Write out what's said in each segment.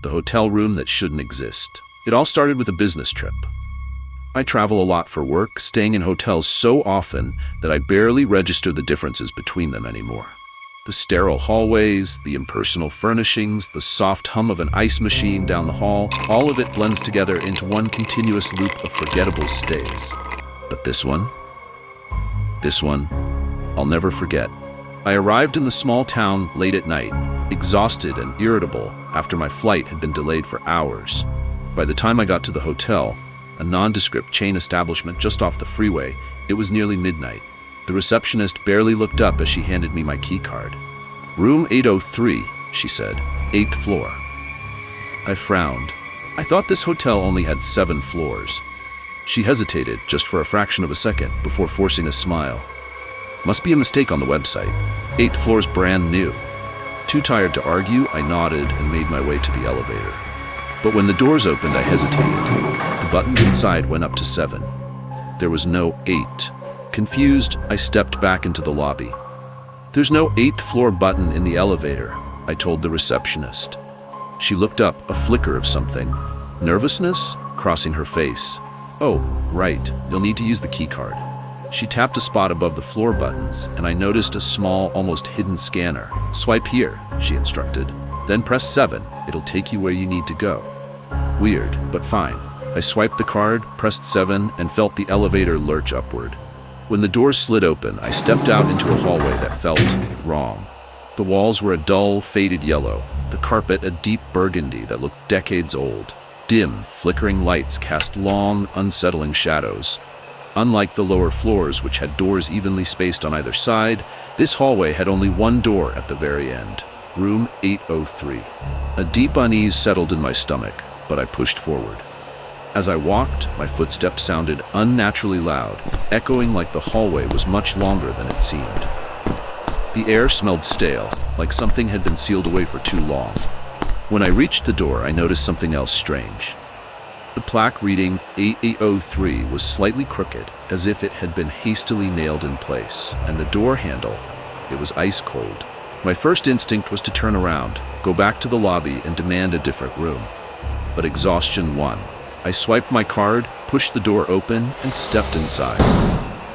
the hotel room that shouldn't exist. It all started with a business trip. I travel a lot for work, staying in hotels so often that I barely register the differences between them anymore. The sterile hallways, the impersonal furnishings, the soft hum of an ice machine down the hall, all of it blends together into one continuous loop of forgettable stays. But this one, I'll never forget. I arrived in the small town late at night, exhausted and irritable after my flight had been delayed for hours. By the time I got to the hotel, a nondescript chain establishment just off the freeway, it was nearly midnight. The receptionist barely looked up as she handed me my key card. "Room 803, she said, 8th floor. I frowned. I thought this hotel only had 7 floors. She hesitated just for a fraction of a second before forcing a smile. "Must be a mistake on the website. 8th floor's brand new." Too tired to argue, I nodded and made my way to the elevator. But when the doors opened, I hesitated. The buttons inside went up to 7. There was no 8. Confused, I stepped back into the lobby. "There's no 8th floor button in the elevator," I told the receptionist. She looked up, a flicker of something. Nervousness crossing her face. "Oh, right, you'll need to use the key card." She tapped a spot above the floor buttons, and I noticed a small, almost hidden scanner. "Swipe here," she instructed. "Then press 7. It'll take you where you need to go." Weird, but fine. I swiped the card, pressed 7, and felt the elevator lurch upward. When the doors slid open, I stepped out into a hallway that felt wrong. The walls were a dull, faded yellow, the carpet a deep burgundy that looked decades old. Dim, flickering lights cast long, unsettling shadows. Unlike the lower floors, which had doors evenly spaced on either side, this hallway had only one door at the very end. Room 803. A deep unease settled in my stomach, but I pushed forward. As I walked, my footsteps sounded unnaturally loud, echoing like the hallway was much longer than it seemed. The air smelled stale, like something had been sealed away for too long. When I reached the door, I noticed something else strange. The plaque reading 803 was slightly crooked, as if it had been hastily nailed in place, and the door handle, it was ice cold. My first instinct was to turn around, go back to the lobby, and demand a different room. But exhaustion won. I swiped my card, pushed the door open, and stepped inside.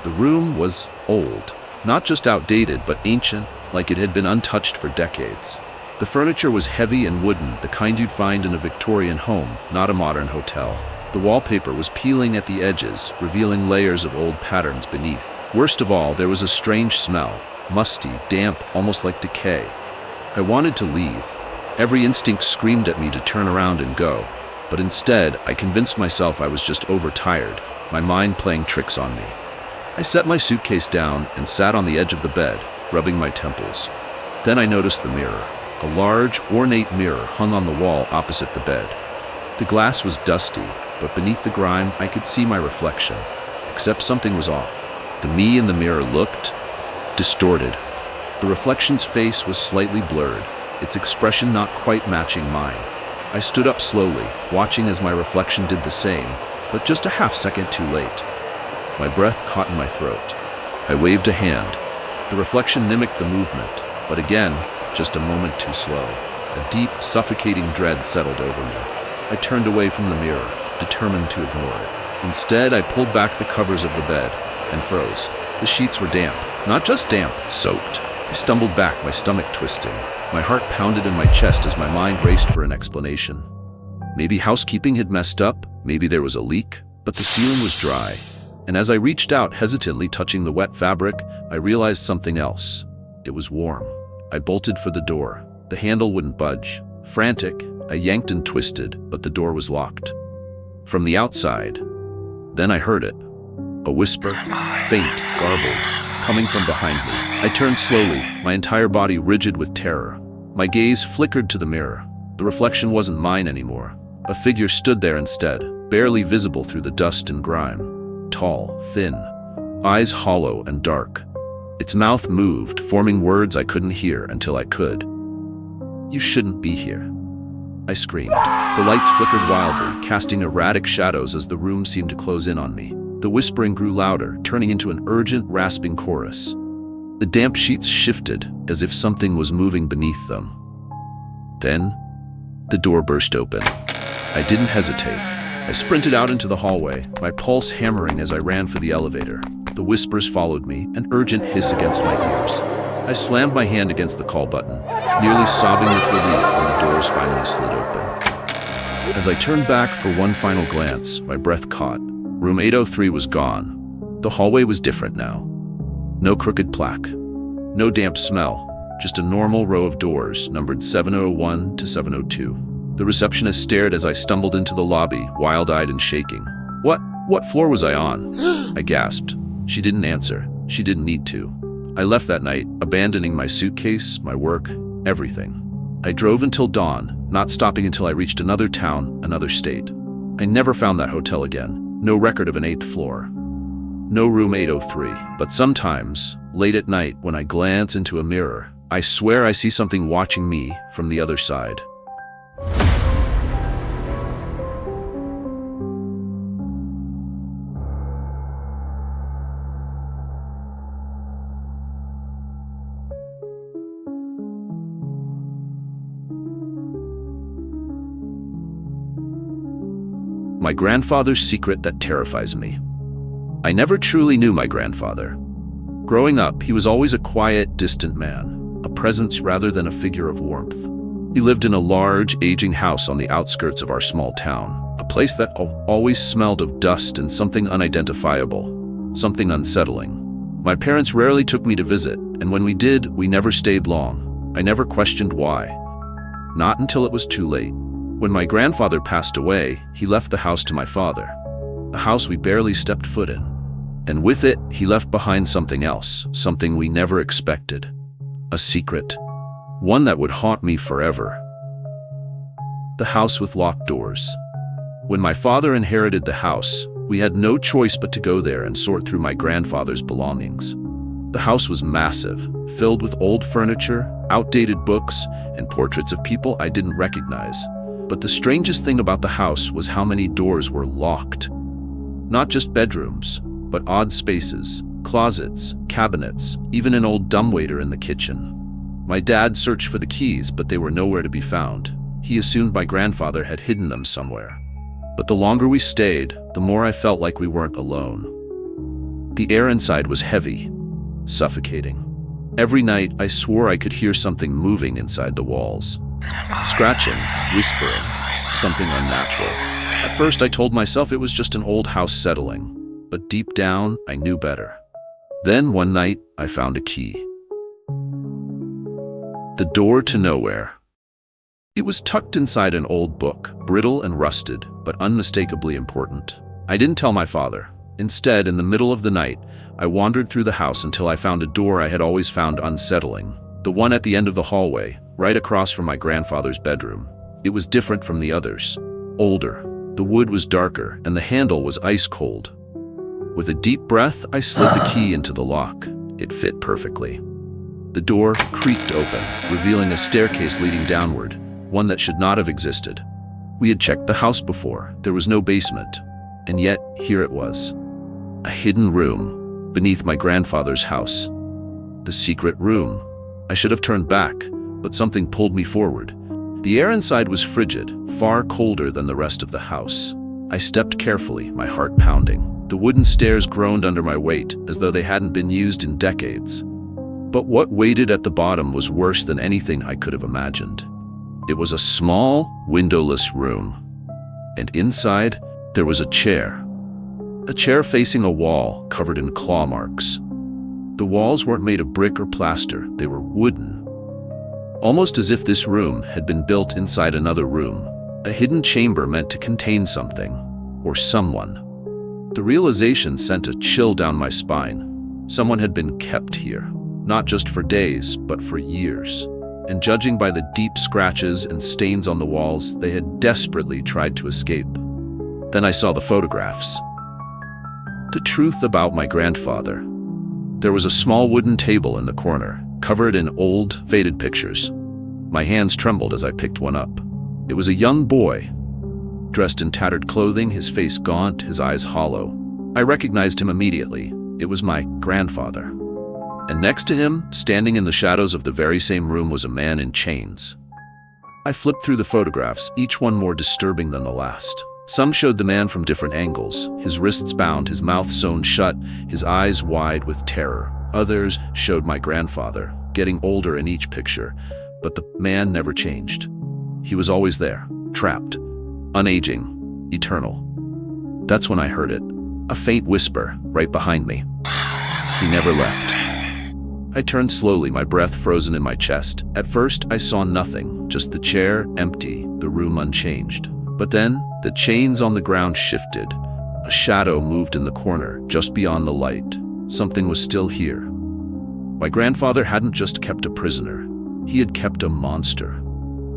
The room was old. Not just outdated, but ancient, like it had been untouched for decades. The furniture was heavy and wooden, the kind you'd find in a Victorian home, not a modern hotel. The wallpaper was peeling at the edges, revealing layers of old patterns beneath. Worst of all, there was a strange smell, musty, damp, almost like decay. I wanted to leave. Every instinct screamed at me to turn around and go. But instead, I convinced myself I was just overtired, my mind playing tricks on me. I set my suitcase down and sat on the edge of the bed, rubbing my temples. Then I noticed the mirror. A large, ornate mirror hung on the wall opposite the bed. The glass was dusty, but beneath the grime, I could see my reflection. Except something was off. The me in the mirror looked distorted. The reflection's face was slightly blurred, its expression not quite matching mine. I stood up slowly, watching as my reflection did the same, but just a half-second too late. My breath caught in my throat. I waved a hand. The reflection mimicked the movement, but again, just a moment too slow. A deep, suffocating dread settled over me. I turned away from the mirror, determined to ignore it. Instead, I pulled back the covers of the bed and froze. The sheets were damp. Not just damp, soaked. I stumbled back, my stomach twisting. My heart pounded in my chest as my mind raced for an explanation. Maybe housekeeping had messed up, maybe there was a leak, but the ceiling was dry. And as I reached out, hesitantly touching the wet fabric, I realized something else. It was warm. I bolted for the door. The handle wouldn't budge. Frantic, I yanked and twisted, but the door was locked. From the outside, then I heard it. A whisper, faint, garbled, coming from behind me. I turned slowly, my entire body rigid with terror. My gaze flickered to the mirror. The reflection wasn't mine anymore. A figure stood there instead, barely visible through the dust and grime. Tall, thin, eyes hollow and dark. Its mouth moved, forming words I couldn't hear until I could. "You shouldn't be here," I screamed. The lights flickered wildly, casting erratic shadows as the room seemed to close in on me. The whispering grew louder, turning into an urgent, rasping chorus. The damp sheets shifted, as if something was moving beneath them. Then, The door burst open. I didn't hesitate. I sprinted out into the hallway, my pulse hammering as I ran for the elevator. The whispers followed me, an urgent hiss against my ears. I slammed my hand against the call button, nearly sobbing with relief when the doors finally slid open. As I turned back for one final glance, my breath caught. Room 803 was gone. The hallway was different now. No crooked plaque. No damp smell. Just a normal row of doors, numbered 701 to 702. The receptionist stared as I stumbled into the lobby, wild-eyed and shaking. What floor was I on? I gasped. She didn't answer. She didn't need to. I left that night, abandoning my suitcase, my work, everything. I drove until dawn, not stopping until I reached another town, another state. I never found that hotel again. No record of an 8th floor. No room 803. But sometimes, late at night, when I glance into a mirror, I swear I see something watching me from the other side. My grandfather's secret that terrifies me. I never truly knew my grandfather. Growing up, he was always a quiet, distant man, a presence rather than a figure of warmth. He lived in a large, aging house on the outskirts of our small town, a place that always smelled of dust and something unidentifiable, something unsettling. My parents rarely took me to visit, and when we did, we never stayed long. I never questioned why. Not until it was too late. When my grandfather passed away, he left the house to my father, a house we barely stepped foot in. And with it, he left behind something else, something we never expected. A secret. One that would haunt me forever. The house with locked doors. When my father inherited the house, we had no choice but to go there and sort through my grandfather's belongings. The house was massive, filled with old furniture, outdated books, and portraits of people I didn't recognize. But the strangest thing about the house was how many doors were locked. Not just bedrooms, but odd spaces, closets, cabinets, even an old dumbwaiter in the kitchen. My dad searched for the keys, but they were nowhere to be found. He assumed my grandfather had hidden them somewhere. But the longer we stayed, the more I felt like we weren't alone. The air inside was heavy, suffocating. Every night, I swore I could hear something moving inside the walls. Scratching, whispering, something unnatural. At first, I told myself it was just an old house settling, but deep down, I knew better. Then, one night, I found a key. The door to nowhere. It was tucked inside an old book, brittle and rusted, but unmistakably important. I didn't tell my father. Instead, in the middle of the night, I wandered through the house until I found a door I had always found unsettling. The one at the end of the hallway, right across from my grandfather's bedroom. It was different from the others. Older. The wood was darker, and the handle was ice cold. With a deep breath, I slid the key into the lock. It fit perfectly. The door creaked open, revealing a staircase leading downward, one that should not have existed. We had checked the house before. There was no basement. And yet, here it was. A hidden room beneath my grandfather's house. The secret room. I should have turned back, but something pulled me forward. The air inside was frigid, far colder than the rest of the house. I stepped carefully, my heart pounding. The wooden stairs groaned under my weight, as though they hadn't been used in decades. But what waited at the bottom was worse than anything I could have imagined. It was a small, windowless room. And inside, there was a chair. A chair facing a wall, covered in claw marks. The walls weren't made of brick or plaster, they were wooden. Almost as if this room had been built inside another room, a hidden chamber meant to contain something, or someone. The realization sent a chill down my spine. Someone had been kept here, not just for days, but for years. And judging by the deep scratches and stains on the walls, they had desperately tried to escape. Then I saw the photographs. The truth about my grandfather. There was a small wooden table in the corner, covered in old, faded pictures. My hands trembled as I picked one up. It was a young boy, dressed in tattered clothing, his face gaunt, his eyes hollow. I recognized him immediately. It was my grandfather. And next to him, standing in the shadows of the very same room, was a man in chains. I flipped through the photographs, each one more disturbing than the last. Some showed the man from different angles, his wrists bound, his mouth sewn shut, his eyes wide with terror. Others showed my grandfather, getting older in each picture, but the man never changed. He was always there, trapped, unaging, eternal. That's when I heard it, a faint whisper right behind me. He never left. I turned slowly, my breath frozen in my chest. At first, I saw nothing, just the chair empty, the room unchanged. But then, the chains on the ground shifted. A shadow moved in the corner, just beyond the light. Something was still here. My grandfather hadn't just kept a prisoner. He had kept a monster.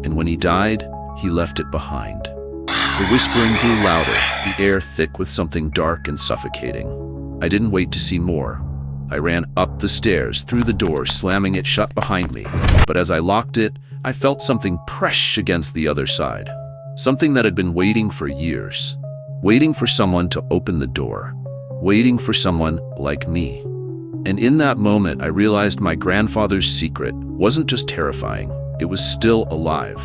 And when he died, he left it behind. The whispering grew louder, the air thick with something dark and suffocating. I didn't wait to see more. I ran up the stairs, through the door, slamming it shut behind me. But as I locked it, I felt something press against the other side. Something that had been waiting for years. Waiting for someone to open the door. Waiting for someone like me. And in that moment, I realized my grandfather's secret wasn't just terrifying, it was still alive.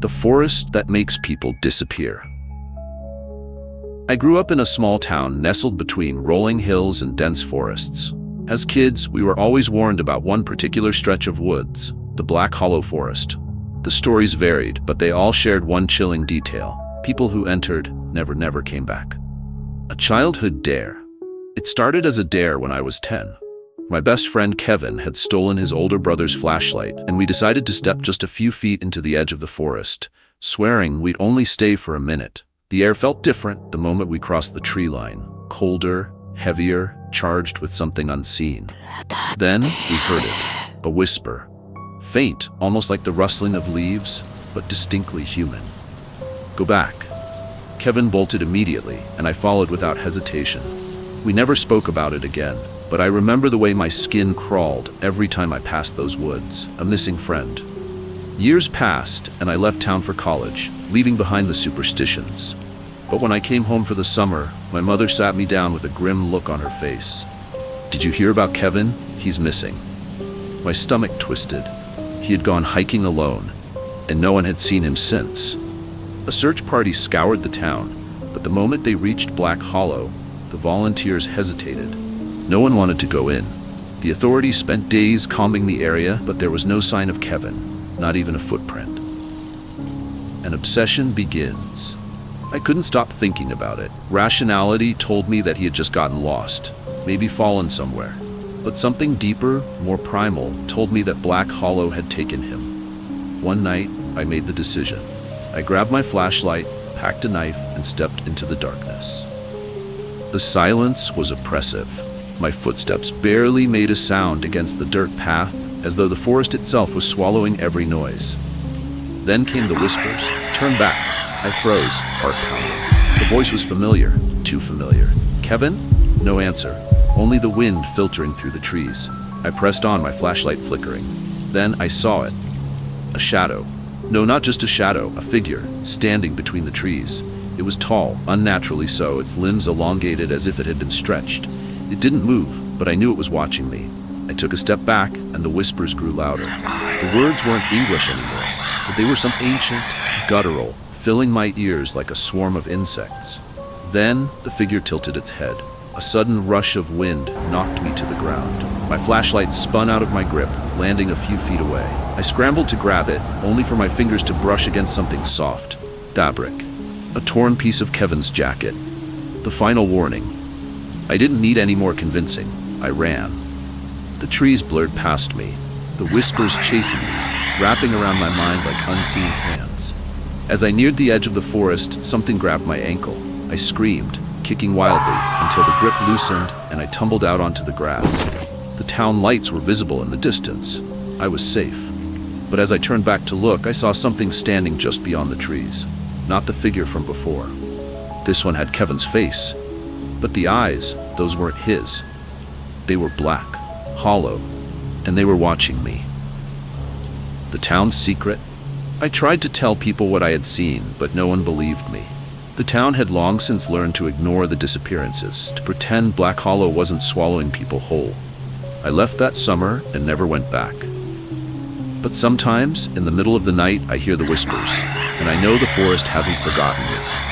The forest that makes people disappear. I grew up in a small town nestled between rolling hills and dense forests. As kids, we were always warned about one particular stretch of woods, the Black Hollow Forest. The stories varied, but they all shared one chilling detail. People who entered never came back. A childhood dare. It started as a dare when I was 10. My best friend Kevin had stolen his older brother's flashlight, and we decided to step just a few feet into the edge of the forest, swearing we'd only stay for a minute. The air felt different the moment we crossed the tree line, colder, heavier, charged with something unseen. Then we heard it, a whisper, faint, almost like the rustling of leaves, but distinctly human. Go back. Kevin bolted immediately, and I followed without hesitation. We never spoke about it again. But I remember the way my skin crawled every time I passed those woods, a missing friend. Years passed, and I left town for college, leaving behind the superstitions. But when I came home for the summer, my mother sat me down with a grim look on her face. Did you hear about Kevin? He's missing. My stomach twisted. He had gone hiking alone, and no one had seen him since. A search party scoured the town, but the moment they reached Black Hollow, the volunteers hesitated. No one wanted to go in. The authorities spent days combing the area, but there was no sign of Kevin, not even a footprint. An obsession begins. I couldn't stop thinking about it. Rationality told me that he had just gotten lost, maybe fallen somewhere. But something deeper, more primal, told me that Black Hollow had taken him. One night, I made the decision. I grabbed my flashlight, packed a knife, and stepped into the darkness. The silence was oppressive. My footsteps barely made a sound against the dirt path, as though the forest itself was swallowing every noise. Then came the whispers. Turn back. I froze, heart pounding. The voice was familiar, too familiar. Kevin? No answer, only the wind filtering through the trees. I pressed on, my flashlight flickering. Then I saw it. A shadow. No, not just a shadow, a figure, standing between the trees. It was tall, unnaturally so, its limbs elongated as if it had been stretched. It didn't move, but I knew it was watching me. I took a step back, and the whispers grew louder. The words weren't English anymore, but they were some ancient, guttural, filling my ears like a swarm of insects. Then, the figure tilted its head. A sudden rush of wind knocked me to the ground. My flashlight spun out of my grip, landing a few feet away. I scrambled to grab it, only for my fingers to brush against something soft. Fabric. A torn piece of Kevin's jacket. The final warning. I didn't need any more convincing. I ran. The trees blurred past me, the whispers chasing me, wrapping around my mind like unseen hands. As I neared the edge of the forest, something grabbed my ankle. I screamed, kicking wildly, until the grip loosened and I tumbled out onto the grass. The town lights were visible in the distance. I was safe. But as I turned back to look, I saw something standing just beyond the trees. Not the figure from before. This one had Kevin's face. But the eyes, those weren't his. They were black, hollow, and they were watching me. The town's secret? I tried to tell people what I had seen, but no one believed me. The town had long since learned to ignore the disappearances, to pretend Black Hollow wasn't swallowing people whole. I left that summer and never went back. But sometimes, in the middle of the night, I hear the whispers, and I know the forest hasn't forgotten me.